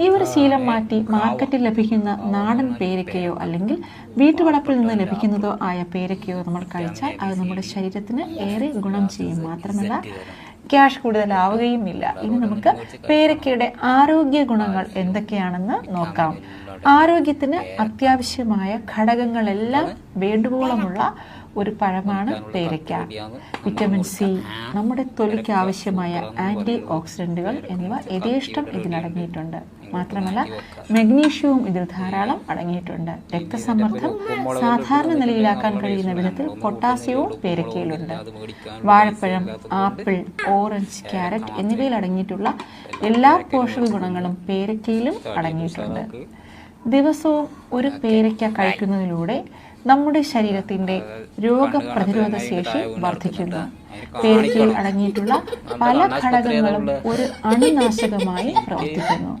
ഈ ഒരു ശീലം മാറ്റി മാർക്കറ്റിൽ ലഭിക്കുന്ന നാടൻ പേരയ്ക്കയോ അല്ലെങ്കിൽ വീട്ടുവളപ്പിൽ നിന്ന് ലഭിക്കുന്നതോ ആയ പേരയ്ക്കയോ നമ്മൾ കഴിച്ചാൽ അത് നമ്മുടെ ശരീരത്തിന് ഏറെ ഗുണം ചെയ്യും. മാത്രമല്ല ക്യാഷ് കൂടുതലാവുകയും ഇല്ല. ഇനി നമുക്ക് പേരയ്ക്കയുടെ ആരോഗ്യ ഗുണങ്ങൾ എന്തൊക്കെയാണെന്ന് നോക്കാം. ആരോഗ്യത്തിന് അത്യാവശ്യമായ ഘടകങ്ങളെല്ലാം വേണ്ടുവോളമുള്ള ഒരു പഴമാണ് പേരയ്ക്ക. വിറ്റമിൻ സി, നമ്മുടെ തൊലിക്ക് ആവശ്യമായ ആന്റി ഓക്സിഡന്റുകൾ എന്നിവ യഥേഷ്ടം ഇതിലടങ്ങിയിട്ടുണ്ട്. മാത്രമല്ല മഗ്നീഷ്യവും ഇതിൽ ധാരാളം അടങ്ങിയിട്ടുണ്ട്. രക്തസമ്മർദ്ദം സാധാരണ നിലയിലാക്കാൻ കഴിയുന്ന വിധത്തിൽ പൊട്ടാസ്യവും പേരയ്ക്കയിലുണ്ട്. വാഴപ്പഴം, ആപ്പിൾ, ഓറഞ്ച്, ക്യാരറ്റ് എന്നിവയിൽ അടങ്ങിയിട്ടുള്ള എല്ലാ പോഷക ഗുണങ്ങളും പേരയ്ക്കയിലും അടങ്ങിയിട്ടുണ്ട്. ദിവസവും ഒരു പേരയ്ക്ക കഴിക്കുന്നതിലൂടെ നമ്മുടെ ശരീരത്തിന്റെ രോഗപ്രതിരോധ ശേഷി വർദ്ധിക്കുന്നു. പേരയ്ക്കയിൽ അടങ്ങിയിട്ടുള്ള പല ഘടകങ്ങളും ഒരു അണുനാശകമായി പ്രവർത്തിക്കുന്നു.